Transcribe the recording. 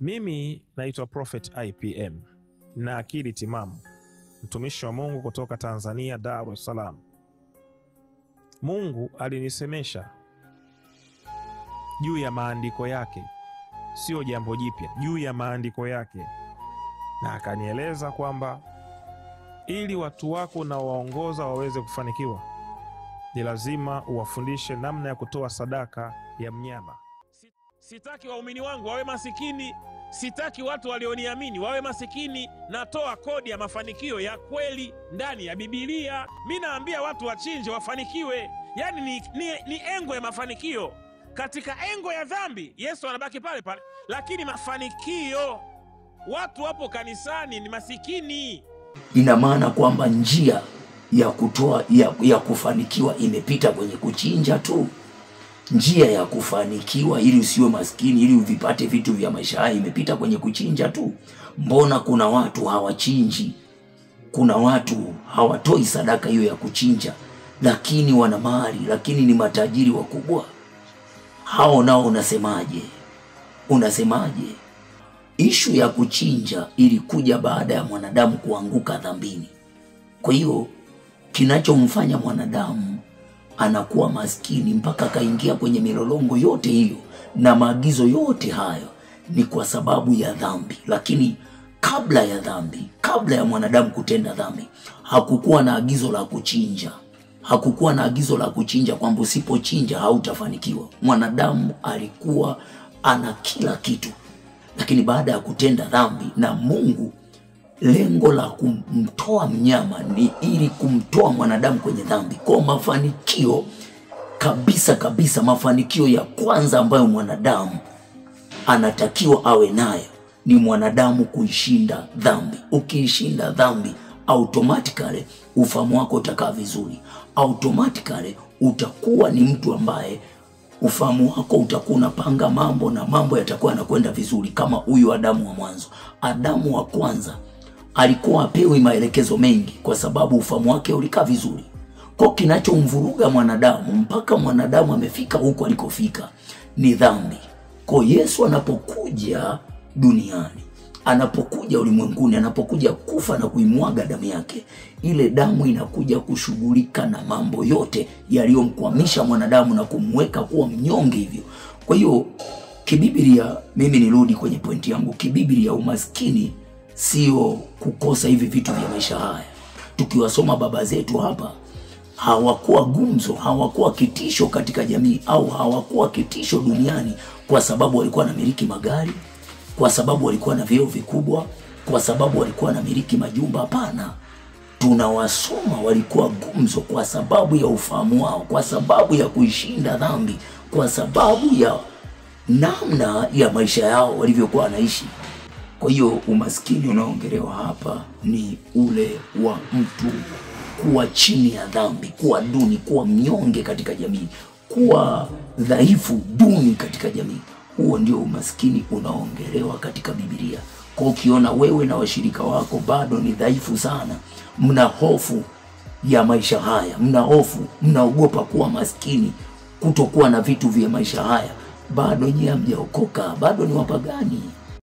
Mimi naitwa Prophet IPM na akili timamu, mtumishi wa Mungu kutoka Tanzania, Dar es Salaam. Mungu alinisemesha juu ya maandiko yake, sio jambo jipya, juu ya maandiko yake, na akanieleza kwamba ili watu wako na waongoza waweze kufanikiwa, ni lazima uwafundishe namna ya kutoa sadaka ya mnyama. Sitaki waumini wangu wawe masikini, sitaki watu walioniamini wawe masikini. Natoa kodi ya mafanikio ya kweli ndani ya Biblia. Mimi naambia watu wachinje wafanikiwe. Yani ni engo ya mafanikio. Katika engo ya dhambi Yesu anabaki pale pale, lakini mafanikio, watu wapo kanisani ni masikini. Ina maana kwamba njia ya kutoa ya kufanikiwa imepita kwenye kuchinja tu. Njia ya kufanikiwa ili usiwe maskini, ili uvipate vitu vya maisha haya, imepita kwenye kuchinja tu. Mbona kuna watu hawachinji? Kuna watu hawatoi sadaka hiyo ya kuchinja, lakini wana mali, lakini ni matajiri wakubwa. Hao nao unasemaje? Unasemaje? Ishu ya kuchinja ilikuja baada ya mwanadamu kuanguka dhambini. Kwa hiyo kinachomfanya mwanadamu anakuwa maskini mpaka kaingia kwenye milolongo yote hiyo na maagizo yote hayo ni kwa sababu ya dhambi. Lakini kabla ya dhambi, kabla ya mwanadamu kutenda dhambi, hakukuwa na agizo la kuchinja. Hakukuwa na agizo la kuchinja kwamba usipochinja hautafanikiwa. Mwanadamu alikuwa ana kila kitu. Lakini baada ya kutenda dhambi na Mungu, lengo la kumtoa mnyama ni ili kumtoa mwanadamu kwenye dhambi. Kwa mafanikio kabisa, mafanikio ya kwanza ambayo mwanadamu anatakiwa awe nayo ni mwanadamu kuishinda dhambi. Ukiishinda dhambi, automatically ufahamu wako utakaa vizuri. Automatically utakuwa ni mtu ambaye ufahamu wako utakuwa unapanga mambo na mambo yatakuwa yanakwenda vizuri, kama huyu Adamu wa mwanzo. Adamu wa kwanza alikuwa apewi maelekezo mengi kwa sababu ufahamu wake ulikaa vizuri. Kwa kinachomvuruga mwanadamu mpaka mwanadamu amefika huko alikofika ni dhambi. Kwa Yesu anapokuja duniani, anapokuja ulimwenguni, anapokuja kufa na kuimwaga damu yake, ile damu inakuja kushughulika na mambo yote yaliyomkwamisha mwanadamu na kumweka kuwa mnyonge hivyo. Kwa hiyo kibiblia, mimi nirudi kwenye pointi yangu, kibiblia umaskini sio kukosa hivi vitu vya maisha haya. Tukiwasoma baba zetu hapa, hawakuwa gumzo, hawakuwa kitisho katika jamii, au hawakuwa kitisho duniani kwa sababu walikuwa na miliki magari, kwa sababu walikuwa na vyeo vikubwa, kwa sababu walikuwa na miliki majumba. Hapana, tunawasoma walikuwa gumzo kwa sababu ya ufahamu wao, kwa sababu ya kuishinda dhambi, kwa sababu ya namna ya maisha yao walivyokuwa wanaishi. Kwa hiyo umaskini unaongelewa hapa ni ule wa mtu kuwa chini ya dhambi, kuwa duni, kuwa mnyonge katika jamii, kuwa dhaifu, duni katika jamii. Huo ndio umaskini unaongelewa katika Biblia. Kwa ukiona wewe na washirika wako bado ni dhaifu sana, mna hofu ya maisha haya, mna hofu, mnaogopa kuwa maskini, kutokuwa na vitu vya maisha haya, bado nyinyi hamjaokoka, bado ni wapagani.